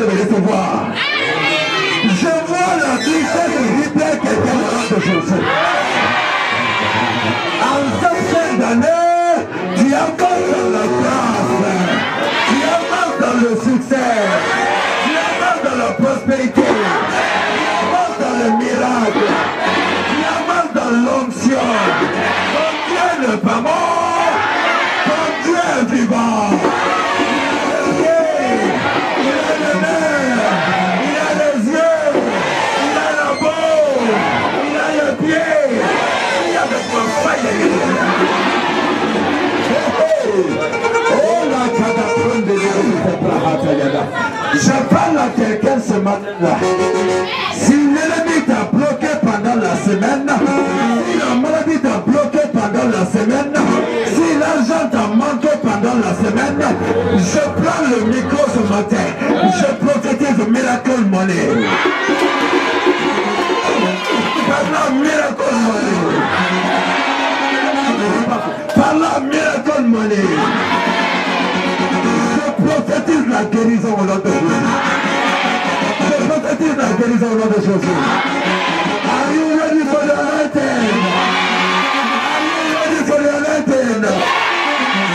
de me recevoir. Je vois la tristesse libérer quelqu'un de Jésus. En cette fin d'année, tu avances dans la grâce, tu avances dans le succès, tu avances dans la prospérité, tu avances dans le miracle, tu avances dans l'onction. Ton Dieu n'est pas mort, ton Dieu est vivant. Je parle à quelqu'un ce matin-là. Si l'ennemi t'a bloqué pendant la semaine, si la maladie t'a bloqué pendant la semaine, si l'argent t'a manqué pendant la semaine, je prends le micro ce matin. Je prophétise miracle money. Par la miracle money. Par la miracle money. Je prophétise la guérison au nom de Jésus. Je prophétise la guérison au nom de Jésus. Are you ready for the anointing? Are you ready for the anointing?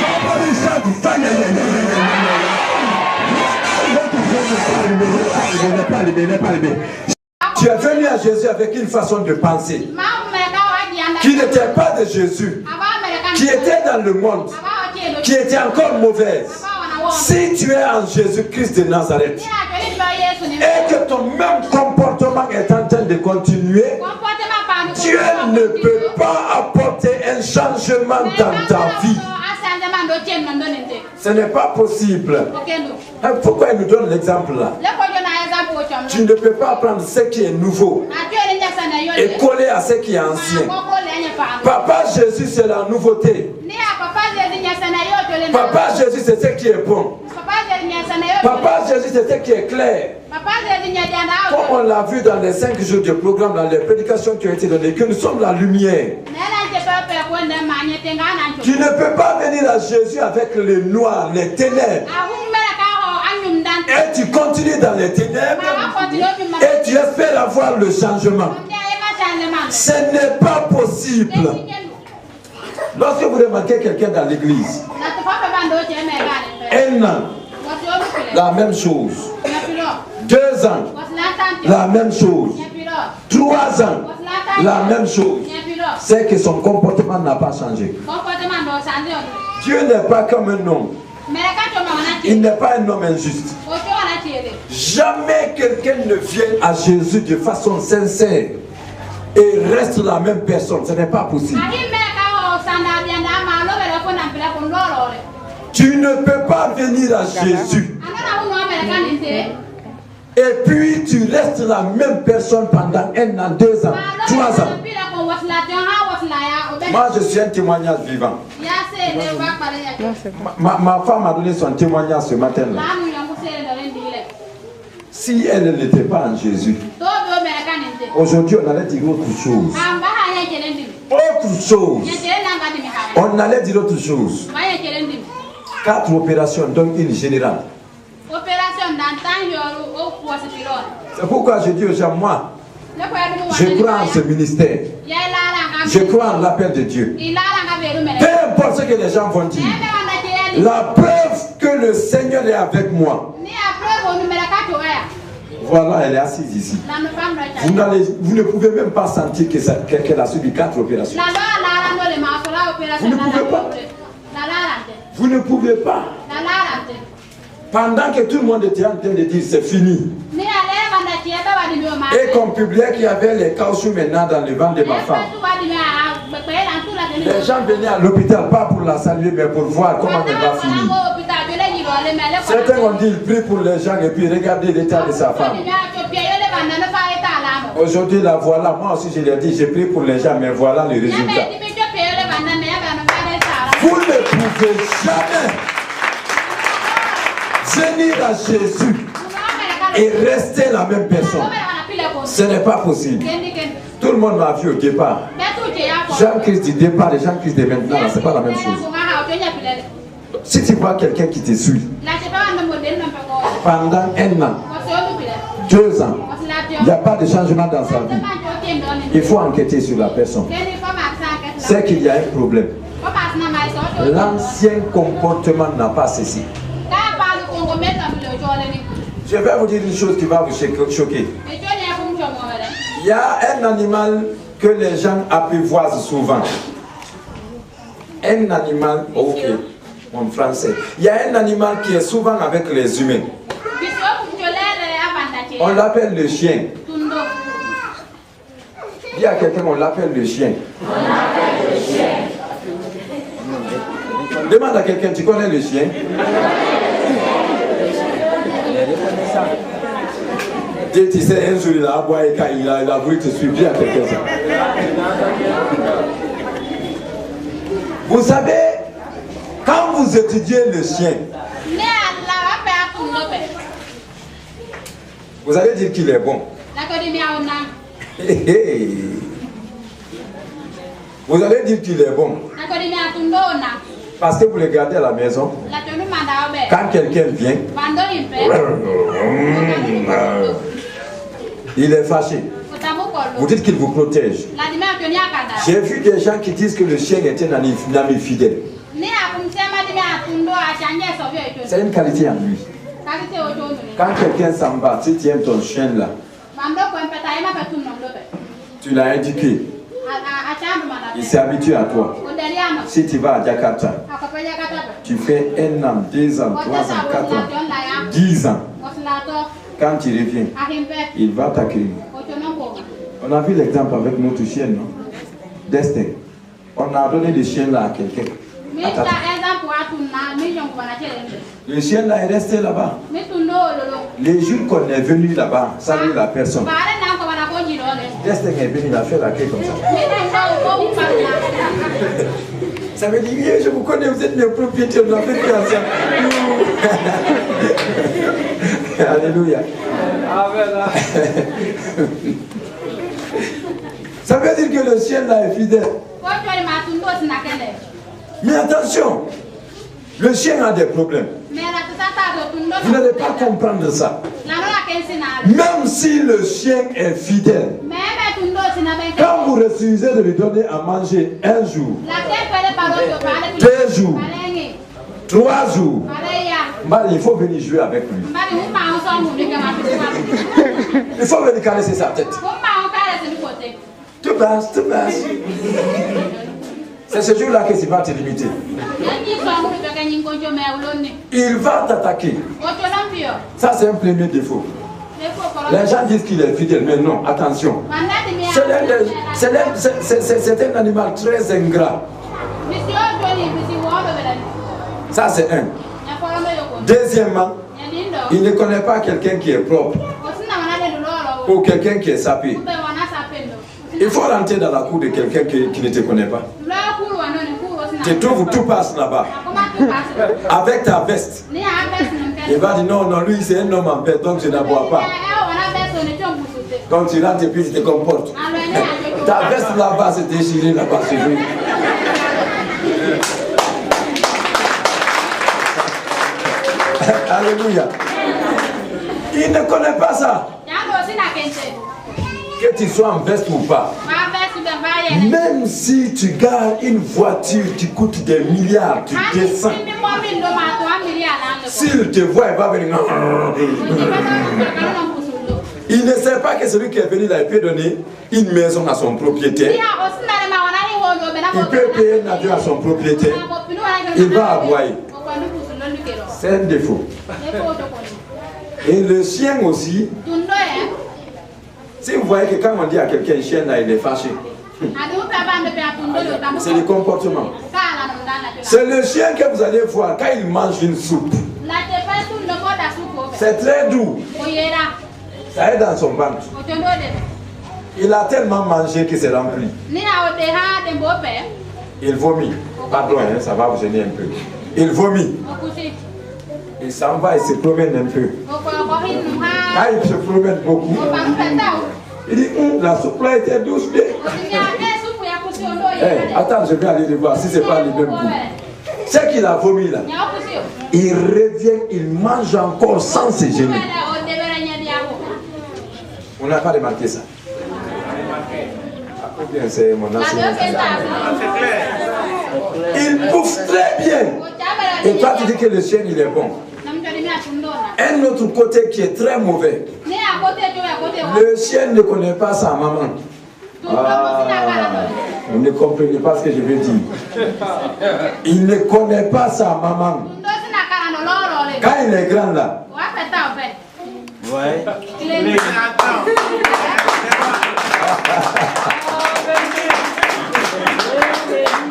Somebody shout fire. Tu es venu à Jésus avec une façon de penser qui n'était pas de Jésus, qui était dans le monde, qui était encore mauvaise. Si tu es en Jésus-Christ de Nazareth et que ton même comportement est en train de continuer, Dieu ne peut pas apporter un changement dans ta vie. Ce n'est pas possible. Pourquoi il nous donne l'exemple là? Tu ne peux pas prendre ce qui est nouveau et coller à ce qui est ancien. Papa Jésus, c'est la nouveauté. Papa Jésus, c'est ce qui est bon. Papa Jésus, c'est ce qui est clair. Comme on l'a vu dans les 5 jours du programme, dans les prédications qui ont été données, que nous sommes la lumière. Tu ne peux pas venir à Jésus avec le noir, les ténèbres. Et tu continues dans les ténèbres et tu espères avoir le changement. Ce n'est pas possible. Lorsque vous remarquez quelqu'un dans l'église, un an, la même chose. 2 ans, la même chose. 3 ans, la même chose. C'est que son comportement n'a pas changé. Dieu n'est pas comme un homme. Il n'est pas un homme injuste. Jamais quelqu'un ne vient à Jésus de façon sincère et reste la même personne. Ce n'est pas possible. Tu ne peux pas venir à Jésus et puis tu restes la même personne pendant 1 an, 2 ans, 3 ans. Moi, je suis un témoignage vivant. Ma femme a donné son témoignage ce matin-là. Si elle n'était pas en Jésus, aujourd'hui on allait dire autre chose. Autre chose. On allait dire autre chose. 4 opérations, donc une générale. C'est pourquoi je dis aux gens, moi, je crois en ce ministère. Je crois en l'appel de Dieu. Peu importe ce que les gens vont dire. La preuve que le Seigneur est avec moi. Voilà, elle est assise ici. Vous ne pouvez même pas sentir qu'elle a subi 4 opérations. Vous ne pouvez pas. Vous ne pouvez pas. Pendant que tout le monde était en train de dire c'est fini. Et qu'on publiait qu'il y avait les caoutchoucs maintenant dans le ventre de ma femme. Les gens venaient à l'hôpital, pas pour la saluer, mais pour voir comment elle va finir. Certains ont dit, il prie pour les gens et puis regardez l'état de sa femme. Aujourd'hui, la voilà. Moi aussi, je l'ai dit, j'ai prié pour les gens, mais voilà le résultat. Vous ne pouvez jamais venir à Jésus et rester la même personne. Ce n'est pas possible. Tout le monde m'a vu au départ. Jean-Christ du départ et Jean-Christ de maintenant, ce n'est pas la même chose. Si tu vois quelqu'un qui te suit pendant 1 an, 2 ans. Il n'y a pas de changement dans sa vie. Il faut enquêter sur la personne. C'est qu'il y a un problème. L'ancien comportement n'a pas cessé. Je vais vous dire une chose qui va vous choquer. Il y a un animal que les gens apprivoisent souvent. Un animal, ok, en français. Il y a un animal qui est souvent avec les humains. On l'appelle le chien. Dis à quelqu'un, on l'appelle le chien. Demande à quelqu'un, tu connais le chien? Tu sais, un jour il a aboyé quand il a voulu te suivre. Dis à quelqu'un ça. Vous savez, quand vous étudiez le chien, vous allez dire qu'il est bon. Vous allez dire qu'il est bon. Parce que vous le gardez à la maison. Quand quelqu'un vient, il est fâché. Vous dites qu'il vous protège. J'ai vu des gens qui disent que le chien est un ami fidèle. C'est une qualité en lui. Quand quelqu'un s'en va, tu tiens ton chien là. Tu l'as indiqué. Il s'est habitué à toi. Si tu vas à Jakarta, tu fais 1 an, 2 ans, 3 ans, 4 ans, 10 ans. Quand tu reviens, il va t'accueillir. On a vu l'exemple avec notre chien, non? Destin. On a donné le chien là à quelqu'un. Le chien là est resté là-bas. Les jours qu'on est venu là-bas, ça veut la personne. Destin est venu, il a fait la queue comme ça. Ça veut dire, je vous connais, vous êtes mes propriétaires, vous avez fait ça. Alléluia. Ça veut dire que le chien là est fidèle. Mais attention, le chien a des problèmes. Vous n'allez pas comprendre ça. Même si le chien est fidèle, quand vous refusez de lui donner à manger 1 jour, 2 jours, 3 jours, il faut venir jouer avec lui. Il faut venir caresser sa tête. Tu passes. C'est ce jour-là que tu vas te limiter. Il va t'attaquer. Ça, c'est un premier défaut. Les gens disent qu'il est fidèle, mais non, attention. C'est un animal très ingrat. Ça, c'est un. Deuxièmement, il ne connaît pas quelqu'un qui est propre ou quelqu'un qui est sapé. Il faut rentrer dans la cour de quelqu'un qui ne te connaît pas. Tu trouves, tout passe là-bas. Avec ta veste. Il va dire non, lui c'est un homme en paix, donc je n'aboie pas. Donc tu rentres et puis tu te comportes. Ta veste là-bas s'est déchirée là-bas chez lui. Alléluia. Il ne connaît pas ça. Que tu sois en veste ou pas. Même si tu gares une voiture qui coûte des milliards, tu descends. S'il te voit, il va venir. Il ne sait pas que celui qui est venu là, il peut donner une maison à son propriétaire. Il peut payer un avion à son propriétaire. Il va aboyer. C'est un défaut. Et le chien aussi. Si vous voyez que quand on dit à quelqu'un chien là, il est fâché. C'est le comportement. C'est le chien que vous allez voir quand il mange une soupe. C'est très doux. Ça est dans son ventre. Il a tellement mangé que c'est rempli. Il vomit. Pardon, hein, ça va vous gêner un peu. Il vomit. Il s'en va, il se promène un peu. Quand il se promène beaucoup, il dit, la soupe là était douce bien. Hey, attends, je vais aller le voir si c'est pas le même coup. C'est qu'il a vomi là. Il revient, il mange encore sans se gêner. Vous n'avez pas remarqué ça? C'est mon ancien. Il bouffe très bien. Et toi, tu dis que le chien, il est bon. Un autre côté qui est très mauvais. Le chien ne connaît pas sa maman. Vous ne comprenez pas ce que je veux dire. Il ne connaît pas sa maman. Quand il est grand là. Ouais.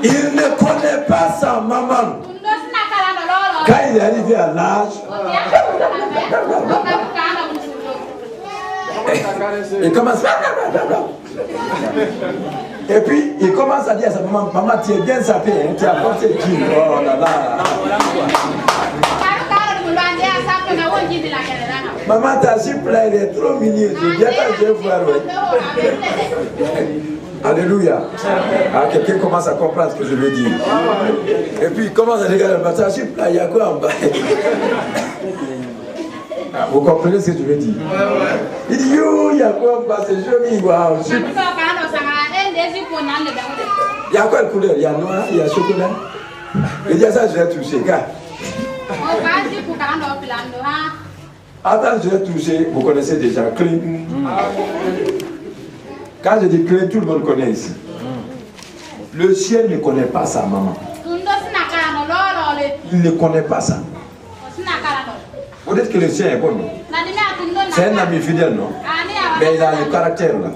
Il ne connaît pas sa maman. Quand il est arrivé à l'âge, il commence. Et puis il commence à dire à sa maman, maman, tu es bien sapé, hein, tu as porté le jean. Oh là là. Maman, ta jupe là, elle est trop mignonne. Je dis, attends, je vais voir. Alléluia. Ah, quelqu'un commence à comprendre ce que je veux dire. Et puis il commence à regarder, ta jupe là, il y a quoi en bas? Ah, vous comprenez ce que je veux dire? Il dit, yo, il y a quoi en bas? C'est joli, waouh. Il y a quoi de couleur? Il y a noir, il y a chocolat. Il dit, ça, je vais toucher, gars. Attends, je vais toucher, vous connaissez déjà, clé. Quand je dis clé, tout le monde connaît ici. Le chien ne connaît pas sa maman. Il ne connaît pas ça. Vous dites que le chien est bon, non? C'est un ami fidèle, non? Mais il a le caractère là.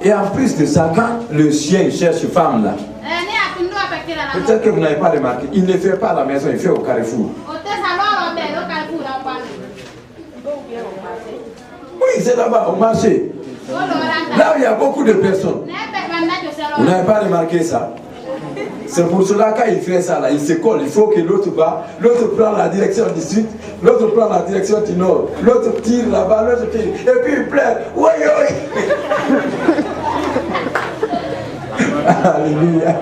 Et en plus de ça, quand le chien cherche une femme là, peut-être que vous n'avez pas remarqué, il ne fait pas à la maison, il fait au carrefour. Oui, c'est là-bas, au marché. Là où il y a beaucoup de personnes. Vous n'avez pas remarqué ça? C'est pour cela quand il fait ça là, il se colle, il faut que l'autre va, l'autre prend la direction du sud, l'autre prend la direction du nord, l'autre tire là-bas, l'autre tire, et puis il pleure. Oui, oui. Alléluia.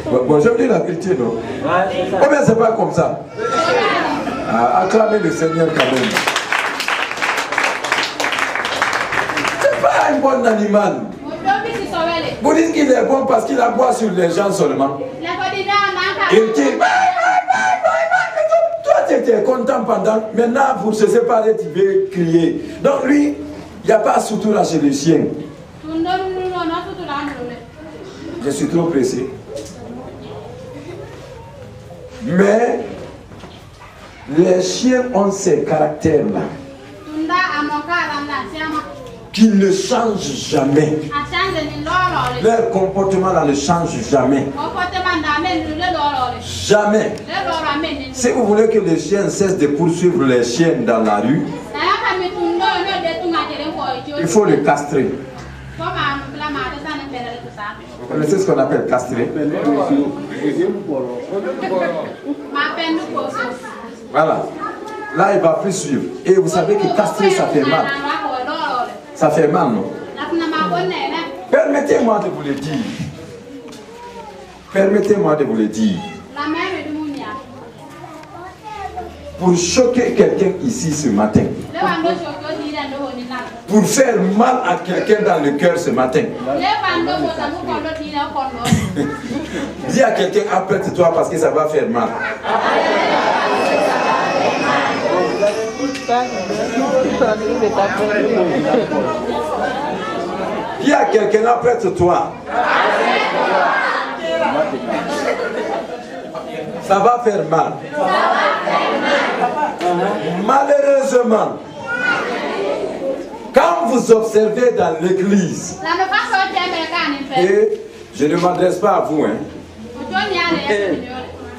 Bon, je vous dis la vérité, non? Ou bien c'est pas comme ça? Acclamez le Seigneur quand même. C'est pas un bon animal. Vous dites qu'il est bon parce qu'il aboie sur les gens seulement. Il dit, toi tu étais content pendant, maintenant pour se séparer tu veux crier. Donc lui, il n'y a pas surtout là chez les chiens. Je suis trop pressé. Mais les chiens ont ces caractères-là qui ne changent jamais. Leur comportement là ne change jamais. Jamais. Si vous voulez que les chiens cessent de poursuivre les chiens dans la rue, il faut les castrer. Vous connaissez ce qu'on appelle castrer? Voilà. Là, il va plus suivre. Et vous savez que castrer, ça fait mal. Ça fait mal, non? Permettez-moi de vous le dire. Permettez-moi de vous le dire. Pour choquer quelqu'un ici ce matin, pour faire mal à quelqu'un dans le cœur ce matin, dis à quelqu'un apprête-toi parce que ça va faire mal. Dis à quelqu'un apprête-toi. Ça va faire mal. Malheureusement, quand vous observez dans l'église, et je ne m'adresse pas à vous, hein.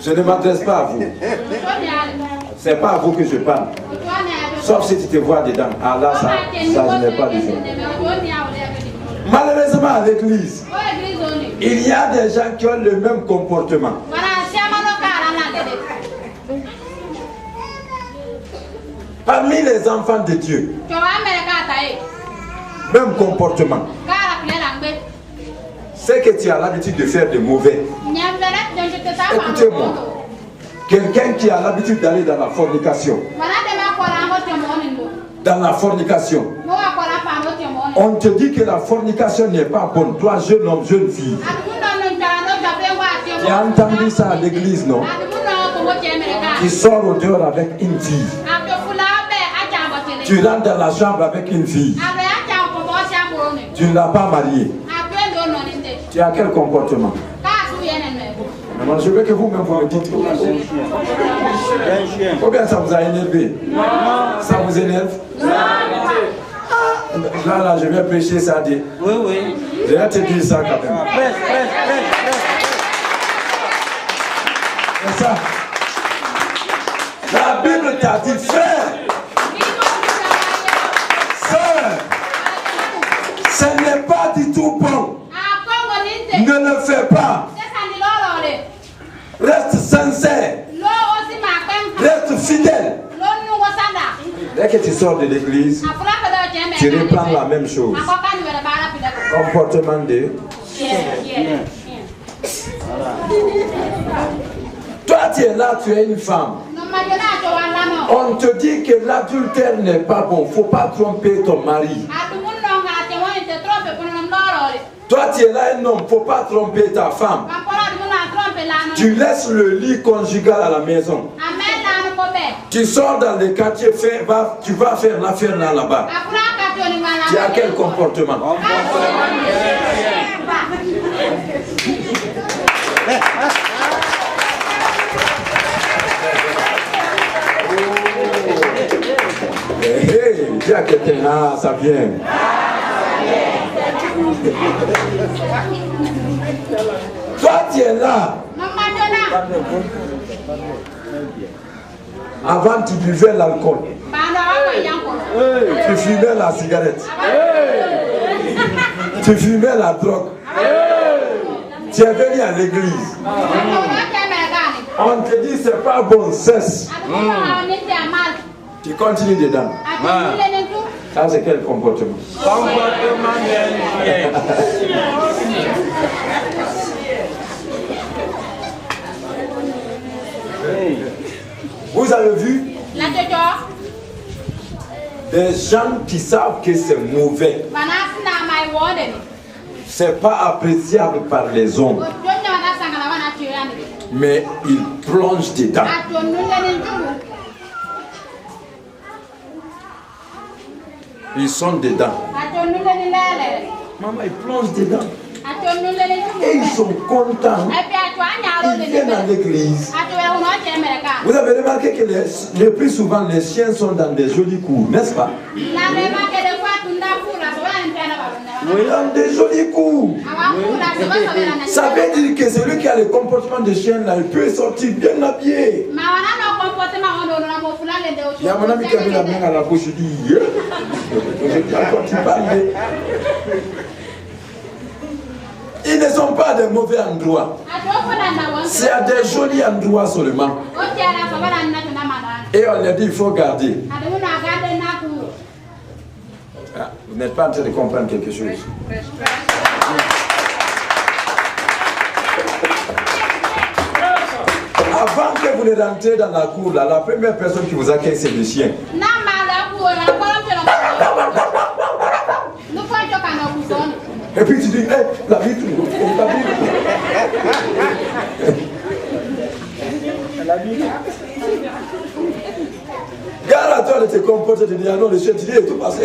Je ne m'adresse pas à vous. C'est pas à vous que je parle. Sauf si tu te vois dedans. Ah là, ça je n'ai pas de fait. Malheureusement, à l'église, il y a des gens qui ont le même comportement. Parmi les enfants de Dieu, même comportement. C'est que tu as l'habitude de faire de mauvais. Écoutez-moi. Quelqu'un qui a l'habitude d'aller dans la fornication, dans la fornication. On te dit que la fornication n'est pas bonne. Toi, jeune homme, jeune fille. Tu as entendu ça à l'église, non? Tu sors au dehors avec une fille. Tu rentres dans la chambre avec une fille. Tu ne l'as pas mariée. Tu as quel comportement? Je veux que vous-même vous me dites. Combien ça vous a énervé? Ça vous énerve? Là, je vais prêcher ça. Oui. Je vais te dire ça quand même. C'est ça. La Bible t'a dit, frère, sœur, ce n'est pas du tout bon. Ne le fais pas. Reste sincère. Reste fidèle. Dès que tu sors de l'église, tu reprends la même chose. Comportement de... Toi, tu es là, tu es une femme. On te dit que l'adultère n'est pas bon. Il ne faut pas tromper ton mari. Toi, tu es là un homme. Il ne faut pas tromper ta femme. Tu laisses le lit conjugal à la maison. Tu sors dans les quartiers, tu vas faire l'affaire là-bas. Tu as quel comportement? Dis à quelqu'un, ah, ça vient. Toi, tu es là. Avant, tu buvais l'alcool. Tu fumais la cigarette. Tu fumais la drogue. Tu es venu à l'église. On te dit c'est pas bon, cesse. Tu continues dedans. Ça, c'est quel comportement? Vous avez vu des gens qui savent que c'est mauvais. C'est pas appréciable par les hommes. Mais ils plongent dedans. Ils sont dedans. Maman, ils plongent dedans. Et ils sont contents. Ils viennent à l'église. Vous avez remarqué que le plus souvent les chiens sont dans des jolis cours, n'est-ce pas? Dans des jolis cours. Ça veut dire que celui qui a le comportement de chien là, il peut sortir bien habillé. Il y a mon ami qui avait la main à la bouche, il dit, quand tu parles. Ils ne sont pas des mauvais endroits. C'est à des jolis endroits seulement. Et on leur dit, il faut garder. Ah, vous n'êtes pas en train de comprendre quelque chose. Avant que vous ne rentrez dans la cour, là, la première personne qui vous accueille, c'est le chien. Et puis tu dis, hey, la vitre, la vitre. Garde à toi de te comporter, tu dis, ah non, le chien, tu dis, tout passe,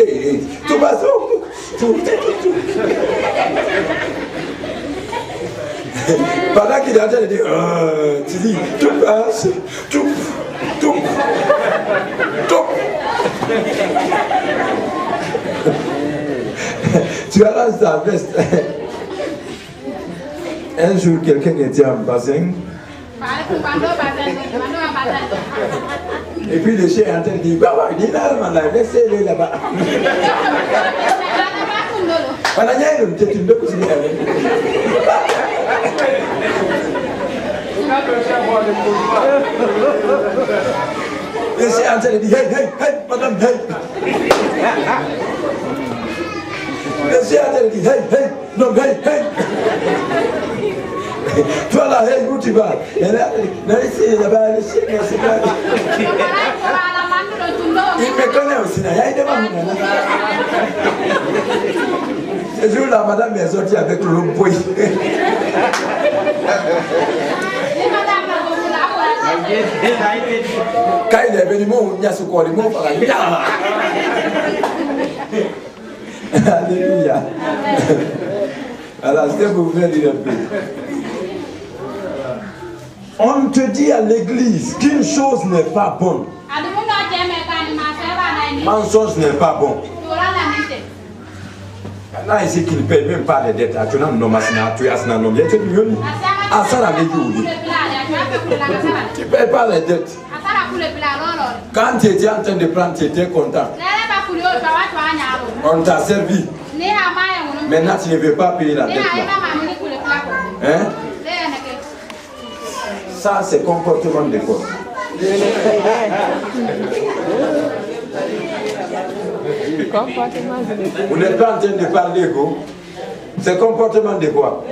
tout passe, tout. Pendant qu'il est en train de dire, tu dis, tout passe, tout. Tu arranges ta veste. Un jour, quelqu'un était en bassin. Et puis le chien est en train de dire, bah, il dit là, laissez-le là-bas. Le chien est en train de dire, hey, madame, hey. Le chien a dit, hey, non, hey. Toi là, hey, où tu vas? Et là, ici, là-bas, le chien, c'est là. Il me connaît aussi. Ce jour-là, madame est sortie avec le boy. Quand il est venu, il y a ce corps, il Alléluia. Alors, est-ce que vous voulez dire un peu? On te dit à l'église qu'une chose n'est pas bonne. Mensonge n'est pas bon. Là, ici, qu'il ne paye même pas les dettes. Tu n'as pas tu ne payes pas les dettes. Quand tu étais en train de prendre, tu étais content. On t'a servi. Maintenant, tu ne veux pas payer la dette. Hein? Ça, c'est comportement de quoi? Vous n'êtes pas en train de parler, go? C'est comportement de quoi?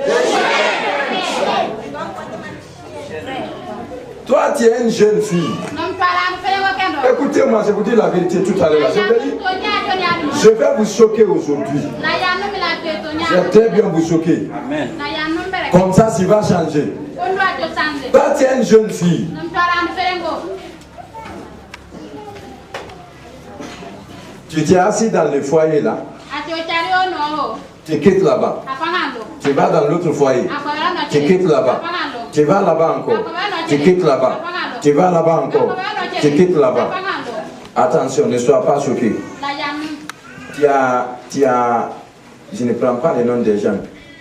Toi, tu es une jeune fille. Écoutez-moi, je vous dis la vérité tout à l'heure. Je vais vous choquer aujourd'hui. Je vais très bien vous choquer. Amen. Comme ça, ça va changer. Toi, tu es une jeune fille. Tu t'es assis dans le foyer là. Tu quittes là-bas. Tu vas dans l'autre foyer. Tu quittes là-bas. Tu vas là-bas encore. Tu quittes là-bas. Tu vas là-bas encore. Tu quittes là-bas. Attention, ne sois pas choqué. Tu as, je ne prends pas les noms des gens.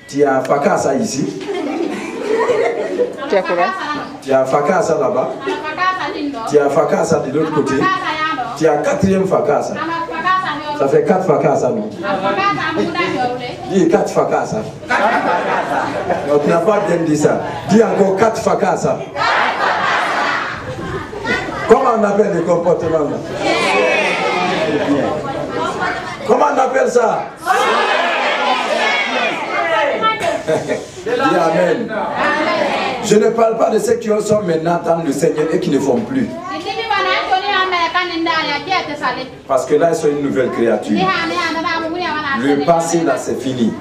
Tu as Fakasa ici. Tu as Fakasa là-bas. Tu as Fakasa de l'autre côté. Tu as quatrième Fakasa. Ça fait 4 Fakasa, nous. Dis 4 Fakasa. Donc, tu n'as pas bien dit ça. Dis encore 4 Fakasa. Comment on appelle le comportement là? Comment on appelle ça? Dis Amen. Je ne parle pas de ceux qui sont maintenant dans le Seigneur et qui ne font plus. Parce que là, ils sont une nouvelle créature. Le passé, là, c'est fini.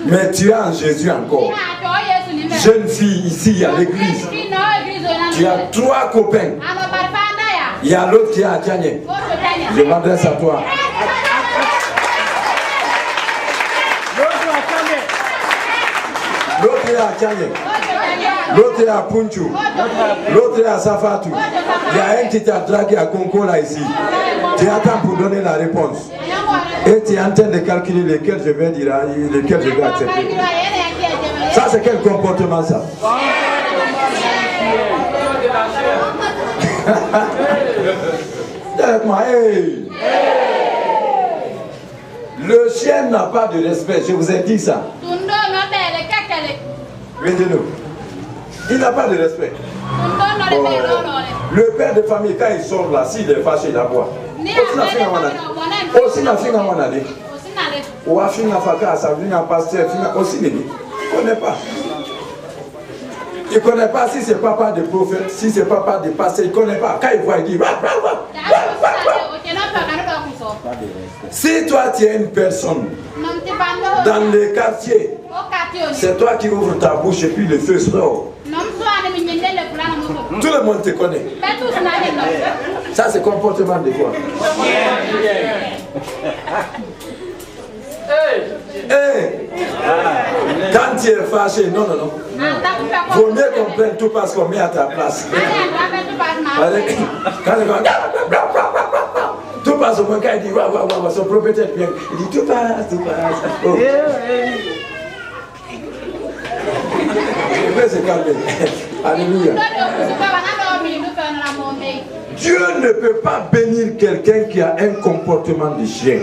Mais tu es en Jésus encore. Jeune fille ici à l'église. Tu as 3 copains. Il y a l'autre qui est à Tiagne. Je m'adresse à toi. L'autre est à Tiagne. L'autre est à Punchu. L'autre est à Safatou. Il y a un qui t'a dragué à Conco là ici. Tu attends pour donner la réponse. Et tu es en train de calculer lesquels je vais dire, lesquels je vais accepter. Ça, c'est quel comportement ça? Hey. Le chien n'a pas de respect, je vous ai dit ça. Maintenant, il n'a pas de respect. Le père de famille, quand il sort là, s'il est fâché, il a boit. Aussi, la fille à mon aller. Ou à fin à Faka, ça vient à pasteur, aussi, il ne connaît pas. Il ne connaît pas si c'est papa de prophète, si c'est papa de pasteur, il ne connaît pas. Quand il voit, il dit. Si toi tu es une personne dans les quartiers, c'est toi qui ouvres ta bouche et puis le feu sort. Tout le monde te connaît. Ça c'est comportement de quoi? Quand tu es fâché, non. Vaut mieux qu'on prenne tout parce qu'on met à ta place. Quand tout passe au moins, quand il dit son propriétaire bien, il dit tout passe. Oh. Il peut se calmer. Alléluia. Dieu ne peut pas bénir quelqu'un qui a un comportement de chien.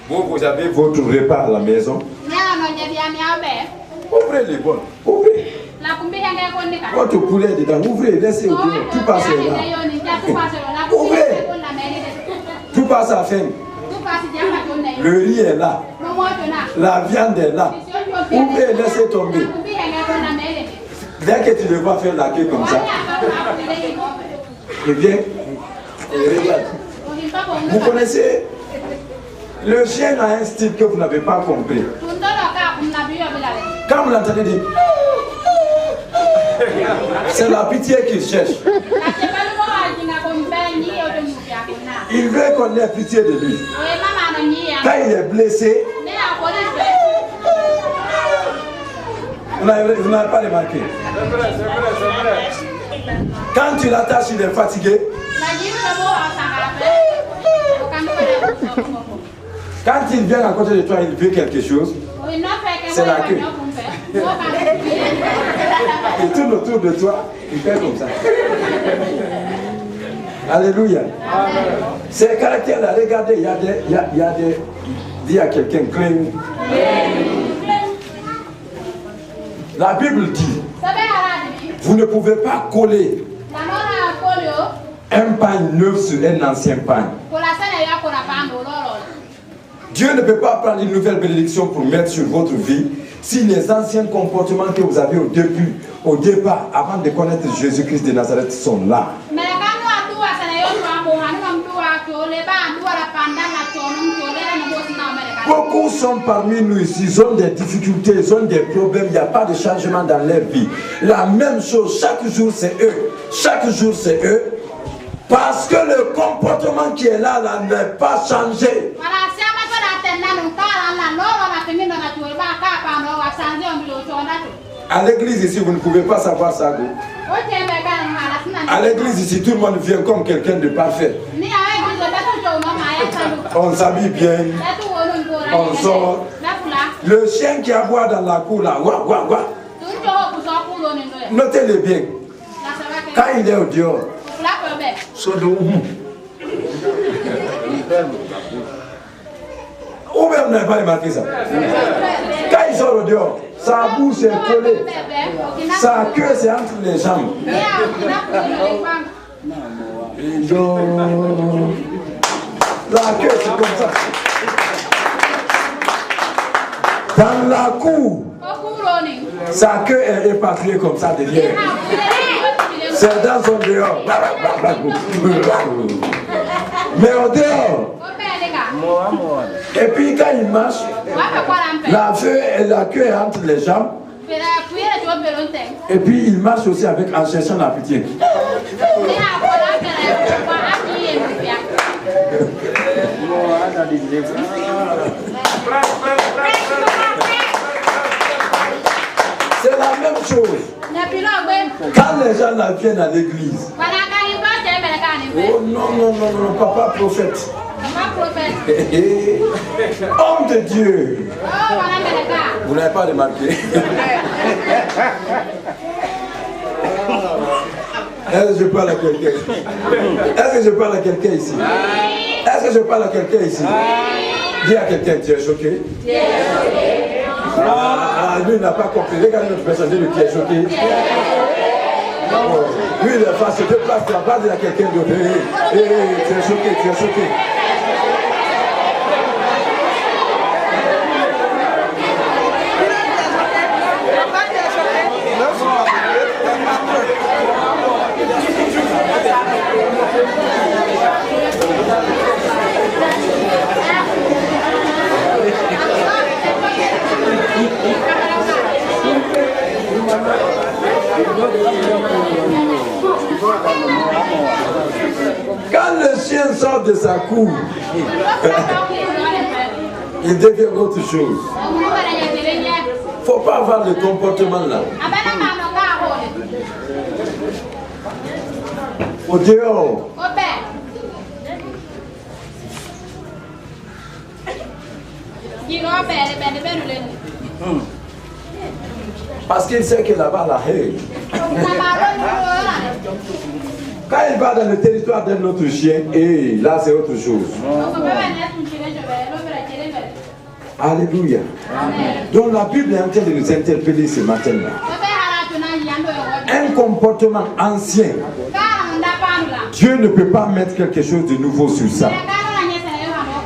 Vous avez votre repas à la maison. Ouvrez les bonnes. Ouvrez. Votre poulet dedans. Ouvrez. Laissez au pied. Tout passe là. Ouvrez. Tout passe à fin. Le riz est là. La viande est là. Ouvrez. Laissez tomber. Dès que tu le vois faire la queue comme ça, il vient et regarde. Vous connaissez, le chien a un style que vous n'avez pas compris. Quand vous l'entendez dire, c'est la pitié qu'il cherche. Il veut qu'on ait pitié de lui. Quand il est blessé, vous n'avez pas remarqué. Quand tu l'attaches, il est fatigué. Quand il vient à côté de toi, il veut quelque chose. C'est la queue. Il tourne autour de toi, il fait comme ça. Alléluia. Ces caractères-là, regardez, il y a des. Dis à quelqu'un, claim. La Bible dit, vous ne pouvez pas coller un pain neuf sur un ancien pain. Dieu ne peut pas prendre une nouvelle bénédiction pour mettre sur votre vie si les anciens comportements que vous avez au départ, avant de connaître Jésus-Christ de Nazareth, sont là. Beaucoup sont parmi nous ici, ils ont des difficultés, ils ont des problèmes, il n'y a pas de changement dans leur vie. La même chose, chaque jour c'est eux. Chaque jour c'est eux. Parce que le comportement qui est là n'est pas changé. À l'église ici, vous ne pouvez pas savoir ça. À l'église ici, tout le monde vient comme quelqu'un de parfait. On s'habille bien, on sort. Le chien qui aboie dans la cour là, notez-le bien. Quand il est au dehors, ou même vous n'avez pas remarqué ça. Quand il sort au dehors, sa bouche est collée, sa queue c'est entre les jambes. La queue c'est comme ça. Dans la cour, sa queue est éparpillée comme ça derrière. C'est dans son dehors. Mais au dehors. Et puis quand il marche, la queue est entre les jambes. Et puis il marche aussi en cherchant la pitié. C'est la même chose. Quand les gens là viennent à l'église. Oh non, papa prophète. Homme de Dieu. Vous n'avez pas remarqué. Est-ce que je parle à quelqu'un ici? Est-ce que je parle à quelqu'un ici? Est-ce que je parle à quelqu'un ici? Dis à quelqu'un, tu es choqué? Lui il n'a pas compris. Regardez notre personne, lui qui est choqué. Lui il est face, se déplace, tu vas dire à quelqu'un d'autre. Tu es choqué, tu es choqué. Quand le chien sort de sa cour, il devient autre chose. Il ne faut pas avoir le comportement là. Au dehors. Parce qu'il sait que là-bas la haine. Quand il va dans le territoire d'un autre chien, et là c'est autre chose. Alléluia. Donc la Bible est en train de nous interpeller ce matin-là. Un comportement ancien, Dieu ne peut pas mettre quelque chose de nouveau sur ça.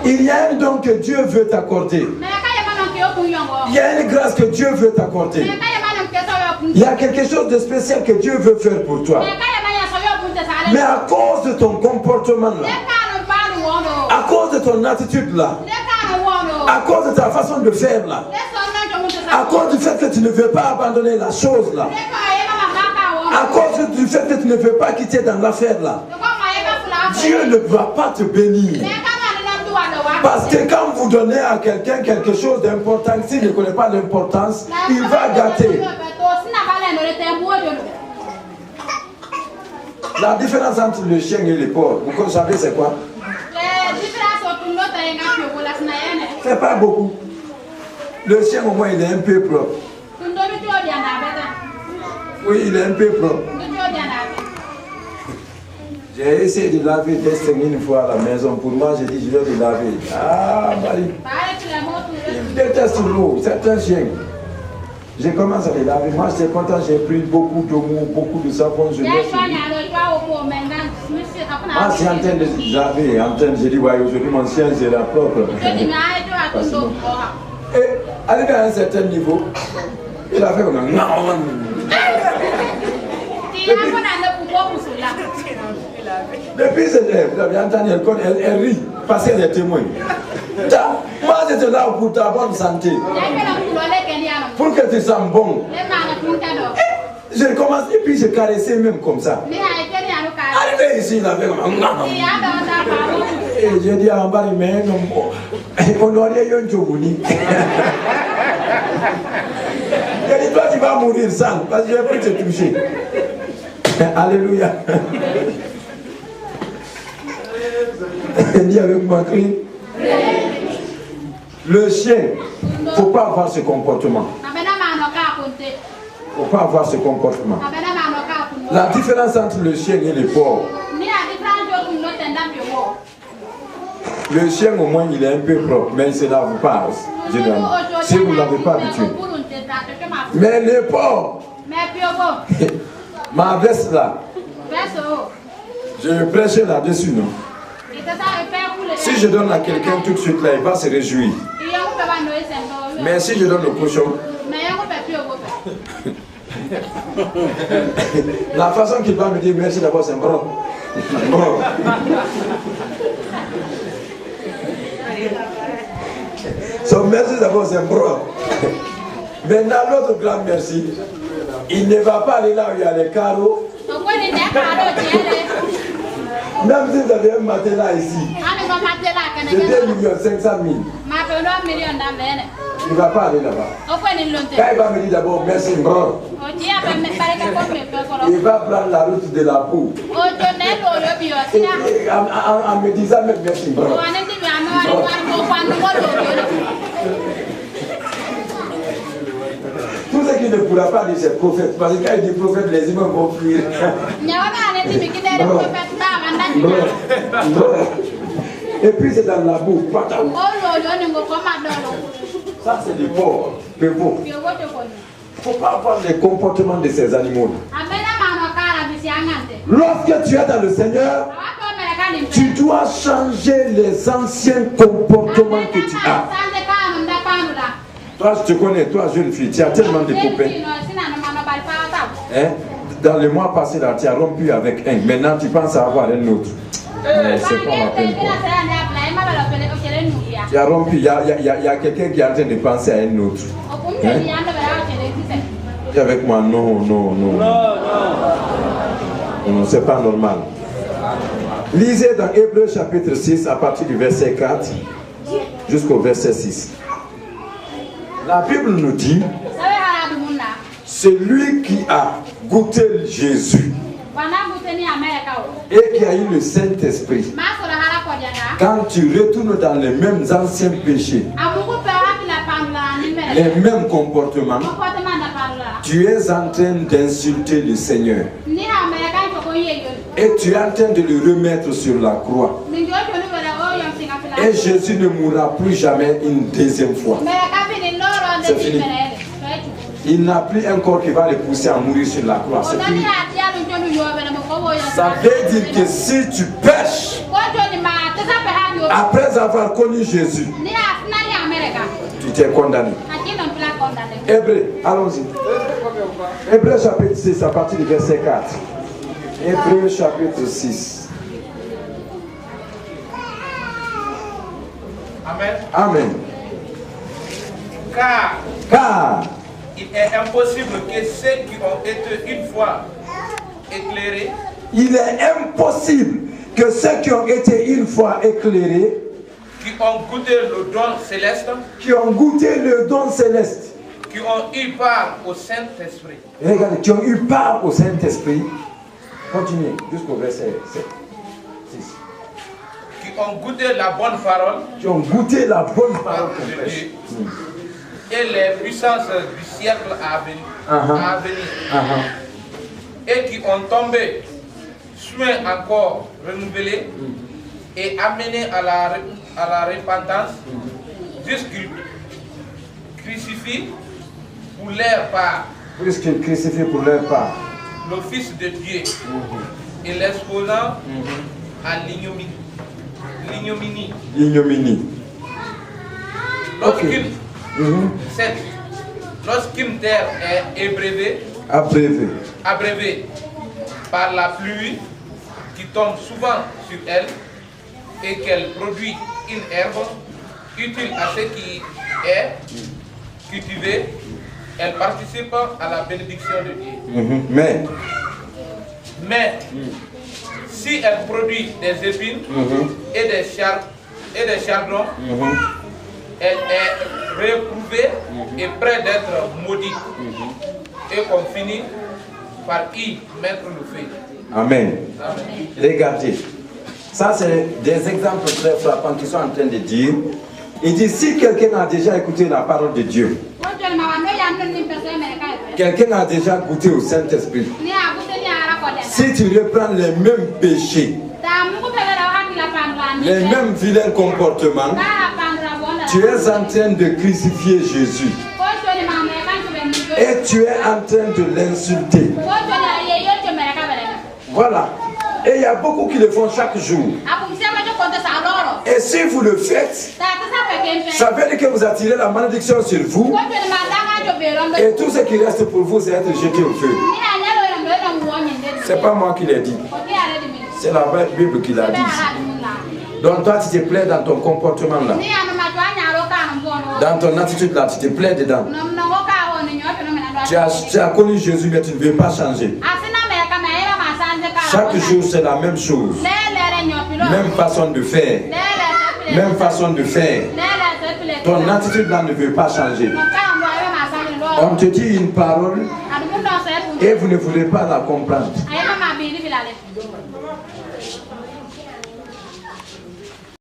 Il y a un don que Dieu veut t'accorder. Il y a une grâce que Dieu veut t'accorder. Il y a quelque chose de spécial que Dieu veut faire pour toi. Mais à cause de ton comportement là, à cause de ton attitude là, à cause de ta façon de faire là, à cause du fait que tu ne veux pas abandonner la chose là, à cause du fait que tu ne veux pas quitter dans l'affaire là, Dieu ne va pas te bénir. Parce que quand vous donnez à quelqu'un quelque chose d'important, s'il ne connaît pas l'importance, il va gâter. La différence entre le chien et les porcs, vous savez c'est quoi? C'est pas beaucoup. Le chien au moins il est un peu propre. Oui, il est un peu propre. J'ai essayé de laver Destiny une fois à la maison. Pour moi, j'ai dit je vais le laver. Ah, Marie. Il déteste l'eau, c'est un chien. J'ai commencé à les laver. Moi, j'étais content, j'ai pris beaucoup d'eau, beaucoup de savon. Je laisse. Moi, je suis en train de laver. J'ai dit, ouais, aujourd'hui, mon chien, c'est la propre. Et arrivé à un certain niveau, il a fait comme un... Depuis cette élève, vous avez entendu, elle rit, parce qu'elle est témoin. Moi, j'étais là pour ta bonne santé. Pour que tu sens bon. J'ai commencé, et puis j'ai caressé même comme ça. Arrivé ici, il avait comme... Et j'ai dit à Mbari, mais on aurait eu un Djobouni. J'ai dit, toi, tu vas mourir sans, parce que je vais plus te toucher. Alléluia. Dis avec moi, crie. Le chien, il ne faut pas avoir ce comportement. Il ne faut pas avoir ce comportement. La différence entre le chien et le porc. Le chien au moins il est un peu propre, mais il ne se lave pas. Si vous ne l'avez pas habitué. Mais le porc, ma veste là, je prêche là-dessus, non? Si je donne à quelqu'un tout de suite là, il va se réjouir. Mais si je donne au cochon, la façon qu'il va me dire merci d'abord, c'est bon. Son merci d'abord, c'est bon. Maintenant, l'autre grand merci, il ne va pas aller là où il y a les carreaux. Même si vous avez un matelas ici, de 2 500 000, il ne va pas aller là-bas. Quand il va me dire d'abord merci, bro, il va prendre la route de la boue. Et en me disant même merci, bro. Tout ce qu'il ne pourra pas dire, c'est prophète. Parce que quand il dit prophète, les humains vont fuir. Et puis c'est dans la boue. Ça, c'est du porc. Il ne faut pas avoir les comportements de ces animaux. Lorsque tu es dans le Seigneur, tu dois changer les anciens comportements que tu as. Toi, je te connais, toi, jeune fille, tu as tellement de copains. Hein? Dans le mois passé, là, tu as rompu avec un. Maintenant, tu penses à avoir un autre. C'est pas la peine. Tu as rompu, il y a quelqu'un qui est en train de penser à un autre. Hein? Dis avec moi, non. Non, c'est pas normal. Lisez dans Hébreux chapitre 6 à partir du verset 4 jusqu'au verset 6. La Bible nous dit, celui qui a goûté Jésus et qui a eu le Saint-Esprit, quand tu retournes dans les mêmes anciens péchés, les mêmes comportements, tu es en train d'insulter le Seigneur. Et tu es en train de le remettre sur la croix. Et Jésus ne mourra plus jamais une deuxième fois. C'est fini. Il n'a plus un corps qui va le pousser à mourir sur la croix. C'est fini. Ça veut dire que si tu pêches, après avoir connu Jésus, tu t'es condamné. Hébreu, allons-y. Hébreux chapitre 6 à partir du verset 4. Hébreux chapitre 6. Amen. Amen. Car il est impossible que ceux qui ont été une fois éclairés, il est impossible que ceux qui ont été une fois éclairés, qui ont goûté le don céleste, qui ont goûté le don céleste, qui ont eu part au Saint-Esprit, regardez, qui ont eu part au Saint-Esprit, continuez jusqu'au verset 7, 6. qui ont goûté la bonne parole, Qui ont goûté la bonne parole qu'on de prêche. Dieu, et les puissances du siècle à venir, et qui ont tombé, soins encore renouvelés, et amenés à la repentance, jusqu'ils crucifient pour leur part Puisqu'ils crucifient pour leur part le Fils de Dieu, et l'exposant à l'ignominie. l'ignominie. Lorsqu'une terre est abrévée par la pluie qui tombe souvent sur elle et qu'elle produit une herbe utile à ce qui est cultivé, elle participe à la bénédiction de Dieu. Mais si elle produit des épines et des chardons, elle est réprouvée et près d'être maudite, et qu'on finit par y mettre le feu. Amen. Regardez, ça c'est des exemples très frappants qu'ils sont en train de dire. Il dit, si quelqu'un a déjà écouté la parole de Dieu, quelqu'un a déjà goûté au Saint-Esprit, si tu reprends les mêmes péchés, les mêmes vilains comportements, tu es en train de crucifier Jésus. Et tu es en train de l'insulter. Voilà. Et il y a beaucoup qui le font chaque jour. Et si vous le faites, ça veut dire que vous attirez la malédiction sur vous. Et tout ce qui reste pour vous, c'est être jeté au feu. C'est pas moi qui l'ai dit. C'est la Bible qui l'a dit. Donc toi, tu te plais dans ton comportement là. Dans ton attitude là, tu te plais dedans. Tu as connu Jésus, mais tu ne veux pas changer. Chaque jour, c'est la même chose. Même façon de faire. Même façon de faire. Ton attitude là ne veut pas changer. On te dit une parole et vous ne voulez pas la comprendre.